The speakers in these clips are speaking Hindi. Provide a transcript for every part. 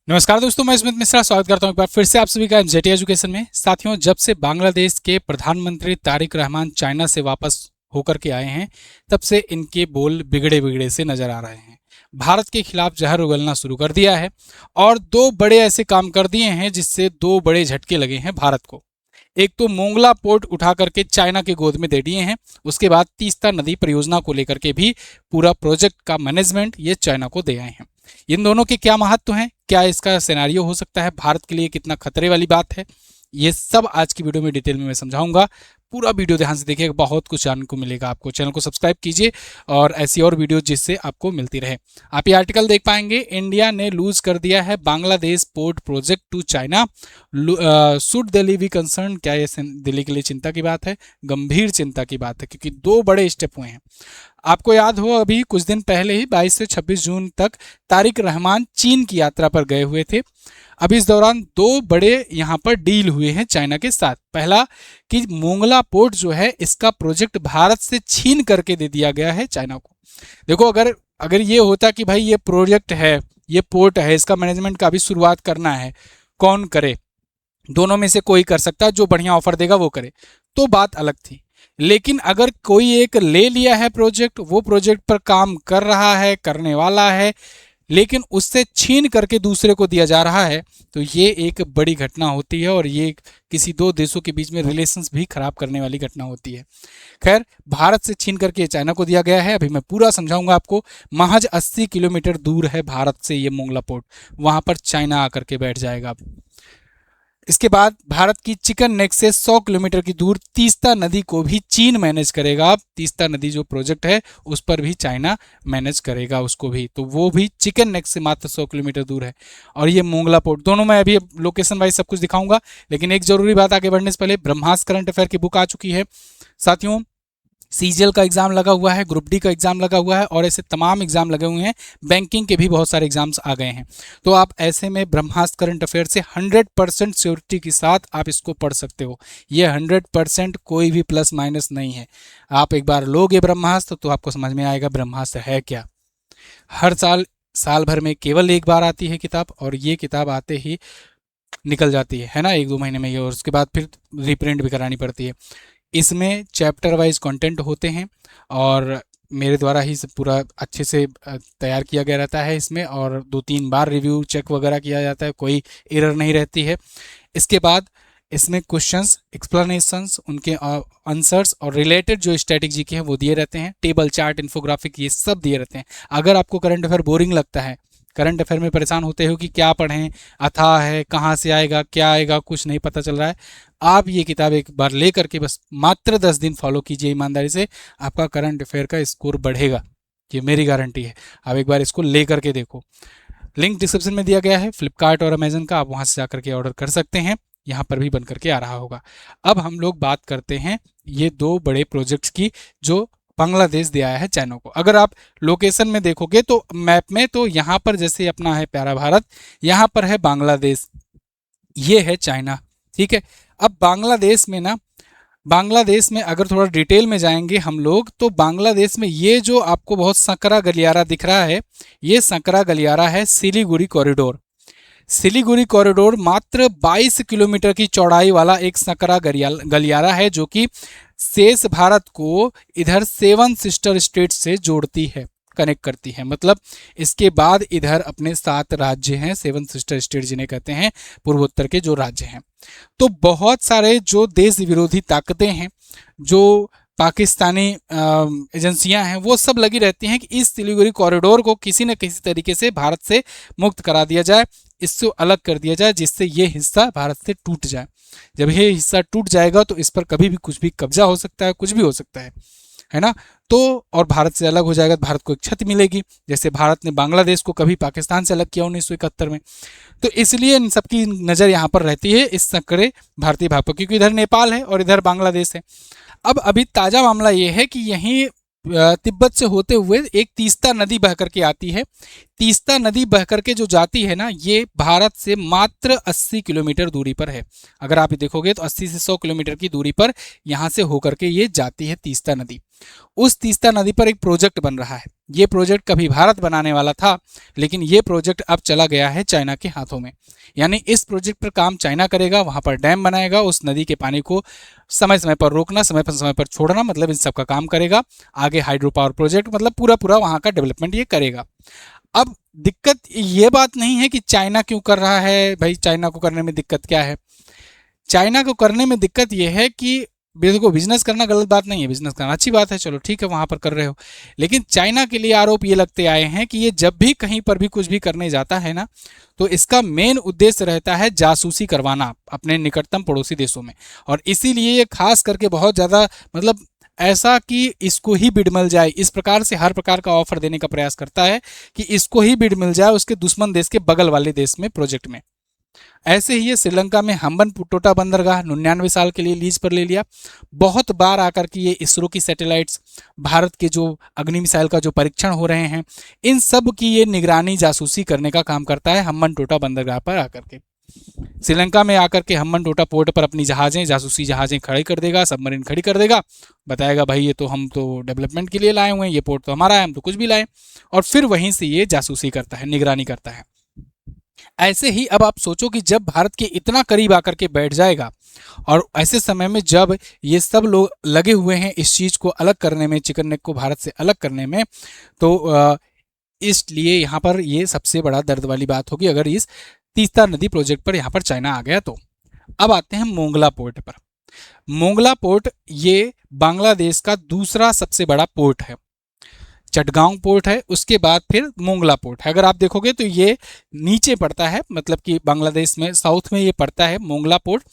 नमस्कार दोस्तों, मैं स्मित मिश्रा स्वागत करता हूं एक बार फिर से आप सभी का एनजेटी एजुकेशन में। साथियों, जब से बांग्लादेश के प्रधानमंत्री तारिक रहमान चाइना से वापस होकर के आए हैं, तब से इनके बोल बिगड़े बिगड़े से नजर आ रहे हैं। भारत के खिलाफ जहर उगलना शुरू कर दिया है और दो बड़े ऐसे काम कर दिए हैं जिससे दो बड़े झटके लगे हैं भारत को। एक तो मोंगला पोर्ट उठा करके चाइना के गोद में दे दिए हैं, उसके बाद तीस्ता नदी परियोजना को लेकर के भी पूरा प्रोजेक्ट का मैनेजमेंट ये चाइना को दे आए हैं। इन दोनों के क्या महत्व हैं, क्या इसका सिनेरियो हो सकता है, भारत के लिए कितना खतरे वाली बात है, ये सब आज की वीडियो में डिटेल में मैं समझाऊंगा। पूरा वीडियो ध्यान से देखिएगा, बहुत कुछ जानने को मिलेगा आपको। चैनल को सब्सक्राइब कीजिए और ऐसी और वीडियो जिससे आपको मिलती रहे। आप ये आर्टिकल देख पाएंगे, इंडिया ने लूज कर दिया है Bangladesh port project to China, should Delhi be concern. क्या ये दिल्ली के लिए चिंता की बात है? गंभीर चिंता की बात है, क्योंकि दो बड़े स्टेप हुए हैं। आपको याद हो, अभी कुछ दिन पहले ही 22 से 26 जून तक तारिक रहमान चीन की यात्रा पर गए हुए थे। अब इस दौरान दो बड़े यहाँ पर डील हुए हैं चाइना के साथ। पहला कि मोंगला पोर्ट जो है, इसका प्रोजेक्ट भारत से छीन करके दे दिया गया है चाइना को। देखो, अगर ये होता कि भाई ये प्रोजेक्ट है, ये पोर्ट है, इसका मैनेजमेंट का भी शुरुआत करना है, कौन करे? दोनों में से कोई कर सकता है, जो बढ़िया ऑफर देगा वो करे, तो बात अलग थी। लेकिन अगर कोई एक ले लिया है प्रोजेक्ट, वो प्रोजेक्ट पर काम कर रहा है, करने वाला है, लेकिन उससे छीन करके दूसरे को दिया जा रहा है, तो ये एक बड़ी घटना होती है और ये किसी दो देशों के बीच में रिलेशंस भी खराब करने वाली घटना होती है। खैर, भारत से छीन करके चाइना को दिया गया है। अभी मैं पूरा समझाऊंगा आपको। महज 80 किलोमीटर दूर है भारत से ये मोंगला पोर्ट, वहां पर चाइना आकर के बैठ जाएगा। इसके बाद भारत की चिकन नेक से 100 किलोमीटर की दूर तीस्ता नदी को भी चीन मैनेज करेगा। तीस्ता नदी जो प्रोजेक्ट है, उस पर भी चाइना मैनेज करेगा उसको भी, तो वो भी चिकन नेक से मात्र 100 किलोमीटर दूर है। और ये मोंगला पोर्ट, दोनों मैं अभी लोकेशन वाइज सब कुछ दिखाऊंगा। लेकिन एक जरूरी बात आगे बढ़ने से पहले, ब्रह्मास्त्र करंट अफेयर की बुक आ चुकी है साथियों। सीजीएल का एग्जाम लगा हुआ है, ग्रुप डी का एग्जाम लगा हुआ है और ऐसे तमाम एग्जाम लगे हुए हैं। बैंकिंग के भी बहुत सारे एग्जाम्स आ गए हैं। तो आप ऐसे में ब्रह्मास्त्र करंट अफेयर से 100% श्योरिटी के साथ आप इसको पढ़ सकते हो। ये 100% कोई भी प्लस माइनस नहीं है। आप एक बार लोगे ब्रह्मास्त्र तो आपको समझ में आएगा ब्रह्मास्त्र है क्या। हर साल भर में केवल एक बार आती है किताब, और ये किताब आते ही निकल जाती है ना, 1-2 महीने में ये, और उसके बाद फिर रिप्रिंट भी करानी पड़ती है। इसमें चैप्टर वाइज कंटेंट होते हैं और मेरे द्वारा ही सब पूरा अच्छे से तैयार किया गया रहता है इसमें, और 2-3 बार रिव्यू चेक वगैरह किया जाता है, कोई एरर नहीं रहती है। इसके बाद इसमें क्वेश्चंस, एक्सप्लेनेशंस, उनके आंसर्स और रिलेटेड जो स्ट्रेटेजी के हैं वो दिए रहते हैं। टेबल, चार्ट, इन्फोग्राफिक, ये सब दिए रहते हैं। अगर आपको करंट अफेयर बोरिंग लगता है, करंट अफेयर में परेशान होते हो कि क्या पढ़ें, अथाह है, कहाँ से आएगा, क्या आएगा, कुछ नहीं पता चल रहा है, आप ये किताब एक बार ले करके बस मात्र 10 दिन फॉलो कीजिए ईमानदारी से, आपका करंट अफेयर का स्कोर बढ़ेगा, ये मेरी गारंटी है। आप एक बार इसको ले करके देखो। लिंक डिस्क्रिप्शन में दिया गया है फ्लिपकार्ट और अमेजन का, आप वहाँ से जाकर के ऑर्डर कर सकते हैं। यहाँ पर भी बन करके आ रहा होगा। अब हम लोग बात करते हैं ये दो बड़े प्रोजेक्ट्स की जो बांग्लादेश दे आया है चाइना को। अगर आप लोकेशन में देखोगे तो मैप में, तो यहाँ पर जैसे अपना है प्यारा भारत, यहाँ पर है बांग्लादेश, ये है चाइना, ठीक है। अब बांग्लादेश में अगर थोड़ा डिटेल में जाएंगे हम लोग, तो बांग्लादेश में ये जो आपको बहुत संकरा गलियारा दिख रहा है, ये संकरा गलियारा है सिलीगुड़ी कॉरिडोर। सिलीगुड़ी कॉरिडोर मात्र 22 किलोमीटर की चौड़ाई वाला एक संकरा गलियारा है, जो कि शेष भारत को इधर 7 सिस्टर स्टेट से जोड़ती है, कनेक्ट करती है। मतलब इसके बाद इधर अपने 7 राज्य हैं, 7 सिस्टर स्टेट जिन्हें कहते हैं, पूर्वोत्तर के जो राज्य हैं। तो बहुत सारे जो देश विरोधी ताकतें हैं, जो पाकिस्तानी एजेंसियां हैं, वो सब लगी रहती हैं कि इस सिलीगुड़ी कॉरिडोर को किसी न किसी तरीके से भारत से मुक्त करा दिया जाए, इससे अलग कर दिया जाए, जिससे ये हिस्सा भारत से टूट जाए। जब ये हिस्सा टूट जाएगा तो इस पर कभी भी कुछ भी कब्जा हो सकता है, कुछ भी हो सकता है ना। तो और भारत से अलग हो जाएगा तो भारत को एक क्षति मिलेगी, जैसे भारत ने बांग्लादेश को कभी पाकिस्तान से अलग किया 1971 में। तो इसलिए इन सबकी नज़र यहाँ पर रहती है इस संकरे भारतीय भाग पर, क्योंकि इधर नेपाल है और इधर बांग्लादेश है। अब अभी ताज़ा मामला ये है कि यहीं तिब्बत से होते हुए एक तीस्ता नदी बह करके आती है। तीस्ता नदी बह करके जो जाती है ना, ये भारत से मात्र 80 किलोमीटर दूरी पर है। अगर आप देखोगे तो 80 से 100 किलोमीटर की दूरी पर यहाँ से होकर के ये जाती है तीस्ता नदी। उस तीस्ता नदी पर एक प्रोजेक्ट बन रहा है। ये प्रोजेक्ट कभी भारत बनाने वाला था, लेकिन ये प्रोजेक्ट अब चला गया है चाइना के हाथों में। यानी इस प्रोजेक्ट पर काम चाइना करेगा, वहां पर डैम बनाएगा, उस नदी के पानी को समय समय पर रोकना, समय पर छोड़ना, मतलब इन सब का काम करेगा। आगे हाइड्रो पावर प्रोजेक्ट, मतलब पूरा पूरा वहां का डेवलपमेंट ये करेगा। अब दिक्कत ये बात नहीं है कि चाइना क्यों कर रहा है, भाई चाइना को करने में दिक्कत क्या है। चाइना को करने में दिक्कत यह है कि देखो, बिजनेस करना गलत बात नहीं है, बिजनेस करना अच्छी बात है, चलो ठीक है वहां पर कर रहे हो। लेकिन चाइना के लिए आरोप ये लगते आए हैं कि ये जब भी कहीं पर भी कुछ भी करने जाता है ना, तो इसका मेन उद्देश्य रहता है जासूसी करवाना अपने निकटतम पड़ोसी देशों में। और इसीलिए ये खास करके बहुत ज़्यादा, मतलब ऐसा कि इसको ही बिड मिल जाए, इस प्रकार से हर प्रकार का ऑफर देने का प्रयास करता है कि इसको ही बिड मिल जाए उसके दुश्मन देश के बगल वाले देश में प्रोजेक्ट में। ऐसे ही ये श्रीलंका में हम्बन टोटा बंदरगाह 99 साल के लिए लीज पर ले लिया। बहुत बार आकर के ये इसरो की सैटेलाइट्स, भारत के जो अग्नि मिसाइल का जो परीक्षण हो रहे हैं, इन सब की ये निगरानी जासूसी करने का काम करता है हम्बन टोटा बंदरगाह पर आकर के। श्रीलंका में आकर के हम्बन टोटा पोर्ट पर अपनी जहाजें, जासूसी जहाजें खड़ी कर देगा, सबमरीन खड़ी कर देगा, बताएगा भाई ये तो हम तो डेवलपमेंट के लिए लाए हुए हैं, ये पोर्ट तो हमारा है, हम तो कुछ भी लाए। और फिर वहीं से ये जासूसी करता है, निगरानी करता है। ऐसे ही अब आप सोचो कि जब भारत के इतना करीब आकर के बैठ जाएगा, और ऐसे समय में जब ये सब लोग लगे हुए हैं इस चीज़ को अलग करने में, चिकन नेक को भारत से अलग करने में, तो इसलिए यहाँ पर ये सबसे बड़ा दर्द वाली बात होगी अगर इस तीस्ता नदी प्रोजेक्ट पर यहाँ पर चाइना आ गया तो। अब आते हैं मोंगला पोर्ट पर। मोंगला पोर्ट ये बांग्लादेश का दूसरा सबसे बड़ा पोर्ट है। चटगांव पोर्ट है, उसके बाद फिर मोंगला पोर्ट है। अगर आप देखोगे तो ये नीचे पड़ता है, मतलब कि बांग्लादेश में साउथ में ये पड़ता है मोंगला पोर्ट।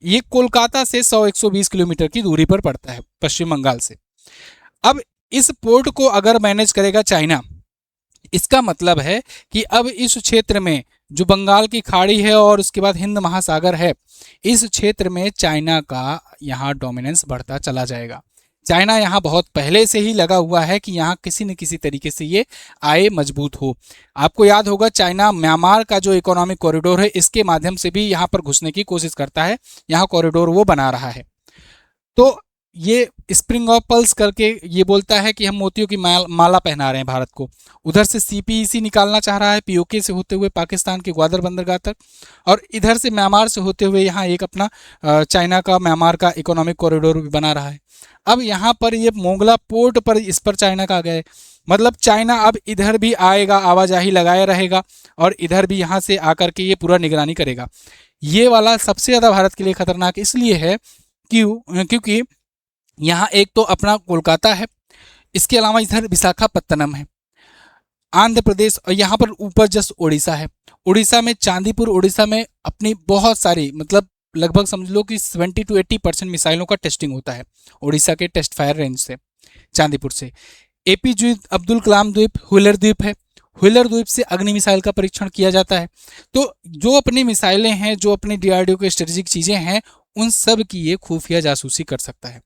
ये कोलकाता से 100-120 किलोमीटर की दूरी पर पड़ता है, पश्चिम बंगाल से। अब इस पोर्ट को अगर मैनेज करेगा चाइना, इसका मतलब है कि अब इस क्षेत्र में जो बंगाल की खाड़ी है और उसके बाद हिंद महासागर है, इस क्षेत्र में चाइना का यहाँ डोमिनेंस बढ़ता चला जाएगा। चाइना यहाँ बहुत पहले से ही लगा हुआ है कि यहाँ किसी न किसी तरीके से ये आए, मजबूत हो। आपको याद होगा चाइना म्यांमार का जो इकोनॉमिक कॉरिडोर है, इसके माध्यम से भी यहाँ पर घुसने की कोशिश करता है, यहाँ कॉरिडोर वो बना रहा है। तो ये स्प्रिंग ऑफ पल्स करके ये बोलता है कि हम मोतियों की माला पहना रहे हैं भारत को। उधर से सीपीईसी निकालना चाह रहा है, पीओके से होते हुए पाकिस्तान के ग्वादर बंदरगाह तक, और इधर से म्यांमार से होते हुए यहाँ एक अपना चाइना का म्यांमार का इकोनॉमिक कॉरिडोर भी बना रहा है। अब यहाँ पर ये मोंगला पोर्ट पर इस पर चाइना का गए, मतलब चाइना अब इधर भी आएगा, आवाजाही लगाए रहेगा, और इधर भी यहाँ से आकर के ये पूरा निगरानी करेगा। ये वाला सबसे ज़्यादा भारत के लिए खतरनाक इसलिए है क्योंकि यहाँ एक तो अपना कोलकाता है, इसके अलावा इधर विशाखापत्तनम है, आंध्र प्रदेश, और यहाँ पर ऊपर जस्ट उड़ीसा है। उड़ीसा में चांदीपुर, उड़ीसा में अपनी बहुत सारी, मतलब लगभग समझ लो कि 70 to 80% मिसाइलों का टेस्टिंग होता है उड़ीसा के टेस्ट फायर रेंज से, चांदीपुर से। एपीजे अब्दुल कलाम द्वीप, व्हीलर द्वीप है, व्हीलर द्वीप से अग्नि मिसाइल का परीक्षण किया जाता है। तो जो अपनी मिसाइलें हैं, जो अपनी डीआरडीओ के स्ट्रेटेजिक चीज़ें हैं, उन सब की ये खुफिया जासूसी कर सकता है।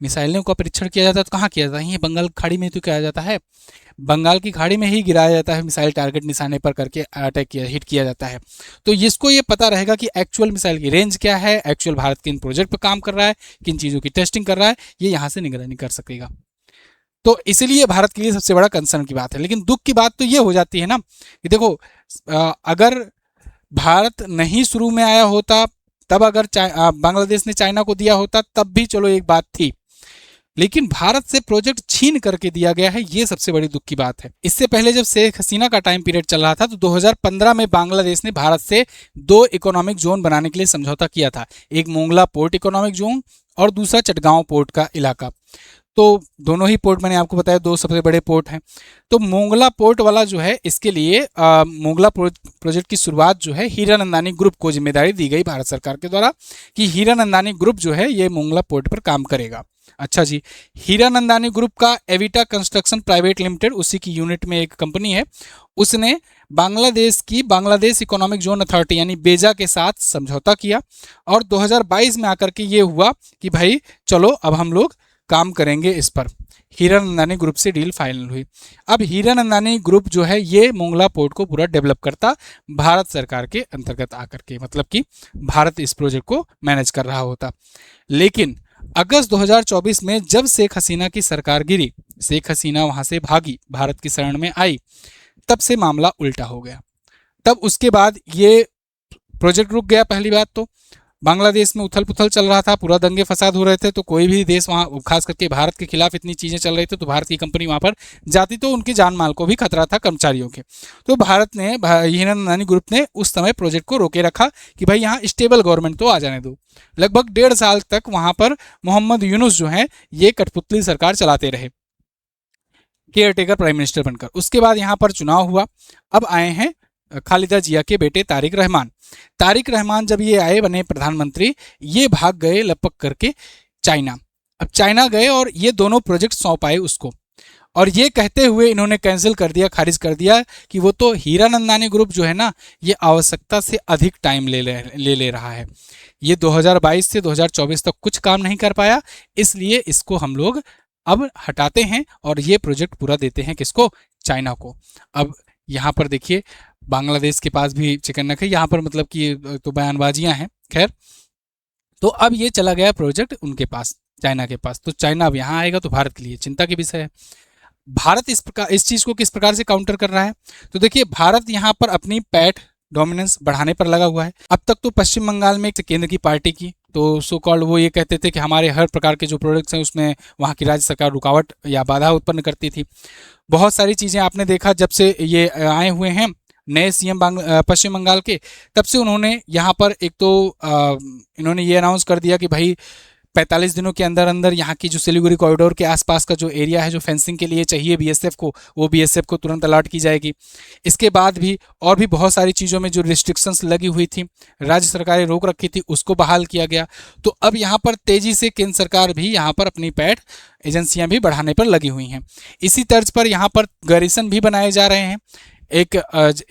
मिसाइलों का परीक्षण किया जाता है तो कहाँ किया जाता है? ये बंगाल खाड़ी में तो किया जाता है, बंगाल की खाड़ी में ही गिराया जाता है मिसाइल, टारगेट निशाने पर करके अटैक किया, हिट किया जाता है। तो इसको ये पता रहेगा कि एक्चुअल मिसाइल की रेंज क्या है, एक्चुअल भारत किन प्रोजेक्ट पर काम कर रहा है, किन चीज़ों की टेस्टिंग कर रहा है, ये यहाँ से निगरानी कर सकेगा। तो इसलिए भारत के लिए सबसे बड़ा कंसर्न की बात है। लेकिन दुख की बात तो ये हो जाती है ना कि देखो, अगर भारत नहीं शुरू में आया होता, तब अगर बांग्लादेश ने चाइना को दिया होता, तब भी चलो एक बात थी, लेकिन भारत से प्रोजेक्ट छीन करके दिया गया है, ये सबसे बड़ी दुख की बात है। इससे पहले जब शेख हसीना का टाइम पीरियड चल रहा था, तो 2015 में बांग्लादेश ने भारत से 2 इकोनॉमिक जोन बनाने के लिए समझौता किया था, एक मोंगला पोर्ट इकोनॉमिक जोन और दूसरा चटगांव पोर्ट का इलाका। तो दोनों ही पोर्ट मैंने आपको बताया 2 सबसे बड़े पोर्ट हैं। तो मोंगला पोर्ट वाला जो है, इसके लिए मोंगला प्रोजेक्ट की शुरुआत जो है हीरानंदानी ग्रुप को जिम्मेदारी दी गई भारत सरकार के द्वारा कि हीरानंदानी ग्रुप जो है ये मोंगला पोर्ट पर काम करेगा। अच्छा जी, हीरानंदानी ग्रुप का एविटा कंस्ट्रक्शन प्राइवेट लिमिटेड, उसी की यूनिट में एक कंपनी है, उसने बांग्लादेश की बांग्लादेश इकोनॉमिक जोन अथॉरिटी यानी बेजा के साथ समझौता किया, और 2022 में आकर के ये हुआ कि भाई चलो अब हम लोग काम करेंगे इस पर। हीरानंदानी ग्रुप से डील फाइनल हुई। अब हीरानंदानी ग्रुप जो है ये मोंगला पोर्ट को पूरा डेवलप करता भारत सरकार के अंतर्गत आकर के, मतलब कि भारत इस प्रोजेक्ट को मैनेज कर रहा होता। लेकिन अगस्त 2024 में जब शेख हसीना की सरकार गिरी, शेख हसीना वहां से भागी, भारत की शरण में आई, तब से मामला उल्टा हो गया। तब उसके बाद ये प्रोजेक्ट रुक गया। पहली बात तो बांग्लादेश में उथल पुथल चल रहा था, पूरा दंगे फसाद हो रहे थे, तो कोई भी देश वहाँ, खास करके भारत के खिलाफ इतनी चीज़ें चल रही थी, तो भारत की कंपनी वहाँ पर जाती तो उनकी जान माल को भी खतरा था, कर्मचारियों के। तो भारत ने, हीरानंदानी ग्रुप ने उस समय प्रोजेक्ट को रोके रखा कि भाई यहाँ स्टेबल गवर्नमेंट तो आ जाने दो। लगभग 1.5 साल तक वहाँ पर मोहम्मद यूनुस जो है ये कठपुतली सरकार चलाते रहे, केयर टेकर प्राइम मिनिस्टर बनकर। उसके बाद यहाँ पर चुनाव हुआ। अब आए हैं खालिदा जिया के बेटे तारिक रहमान। तारिक रहमान जब ये आए, बने प्रधानमंत्री, ये भाग गए लपक करके चाइना। अब चाइना गए और ये दोनों प्रोजेक्ट सौंप आए उसको, और ये कहते हुए इन्होंने कैंसिल कर दिया, खारिज कर दिया कि वो तो हीरानंदानी ग्रुप जो है ना, ये आवश्यकता से अधिक टाइम ले रहा है। ये 2022 से 2024 तक कुछ काम नहीं कर पाया, इसलिए इसको हम लोग अब हटाते हैं और ये प्रोजेक्ट पूरा देते हैं किसको? चाइना को। अब यहाँ पर देखिए बांग्लादेश के पास भी चिकन नख है, यहाँ पर मतलब कि तो बयानबाजियां हैं। खैर, तो अब ये चला गया प्रोजेक्ट उनके पास, चाइना के पास। तो चाइना अब यहाँ आएगा तो भारत के लिए चिंता की विषय है। भारत इस चीज़ को किस प्रकार से काउंटर कर रहा है? तो देखिए, भारत यहाँ पर अपनी पैठ डोमिनेंस बढ़ाने पर लगा हुआ है। अब तक तो पश्चिम बंगाल में केंद्र की पार्टी की, तो सो कॉल्ड वो ये कहते थे कि हमारे हर प्रकार के जो प्रोडक्ट्स हैं उसमें वहाँ की राज्य सरकार रुकावट या बाधा उत्पन्न करती थी। बहुत सारी चीज़ें आपने देखा जब से ये आए हुए हैं नए सीएम पश्चिम बंगाल के, तब से उन्होंने यहाँ पर एक तो इन्होंने ये अनाउंस कर दिया कि भाई 45 दिनों के अंदर अंदर यहाँ की जो सिलीगुड़ी कॉरिडोर के आसपास का जो एरिया है, जो फेंसिंग के लिए चाहिए बीएसएफ को, वो बीएसएफ को तुरंत अलर्ट की जाएगी। इसके बाद भी और भी बहुत सारी चीज़ों में जो रिस्ट्रिक्शंस लगी हुई थी, राज्य सरकारें रोक रखी थी, उसको बहाल किया गया। तो अब यहाँ पर तेज़ी से केंद्र सरकार भी यहाँ पर अपनी पैठ एजेंसियाँ भी बढ़ाने पर लगी हुई हैं। इसी तर्ज पर यहाँ पर गैरिसन भी बनाए जा रहे हैं। एक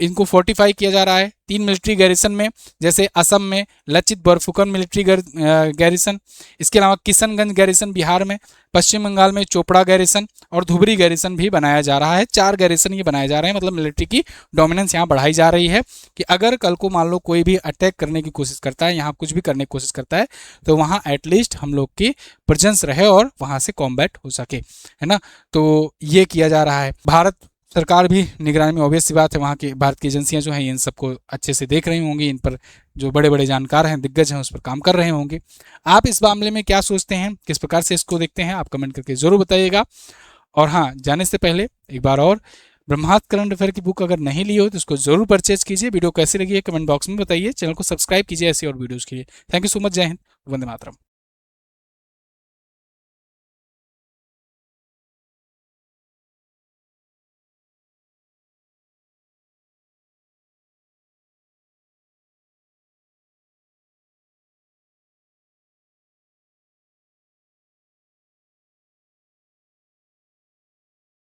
इनको फोर्टिफाई किया जा रहा है 3 मिलिट्री गैरिसन में, जैसे असम में लचित बरफुकन मिलिट्री गैरिसन, इसके अलावा किशनगंज गैरिसन बिहार में, पश्चिम बंगाल में चोपड़ा गैरिसन और धुबरी गैरिसन भी बनाया जा रहा है। 4 गैरिसन ये बनाए जा रहे हैं। मतलब मिलिट्री की डोमिनेंस यहाँ बढ़ाई जा रही है कि अगर कल को मान लो कोई भी अटैक करने की कोशिश करता है, यहाँ कुछ भी करने की कोशिश करता है, तो वहाँ एटलीस्ट हम लोग की प्रेजेंस रहे और वहाँ से कॉम्बैट हो सके, है ना। तो ये किया जा रहा है। भारत सरकार भी निगरानी में, ऑब्वियस सी बात है, वहाँ की भारत की एजेंसियां जो हैं इन सबको अच्छे से देख रही होंगी, इन पर जो बड़े बड़े जानकार हैं, दिग्गज हैं, उस पर काम कर रहे होंगे। आप इस मामले में क्या सोचते हैं, किस प्रकार से इसको देखते हैं, आप कमेंट करके ज़रूर बताइएगा। और हाँ, जाने से पहले एक बार और, ब्रह्मास्त्र करंट अफेयर की बुक अगर नहीं ली हो तो इसको जरूर परचेज कीजिए। वीडियो कैसी लगी है कमेंट बॉक्स में बताइए। चैनल को सब्सक्राइब कीजिए ऐसी और वीडियोज़ के लिए। Thank you so much. जय हिंद, वंदे मातरम।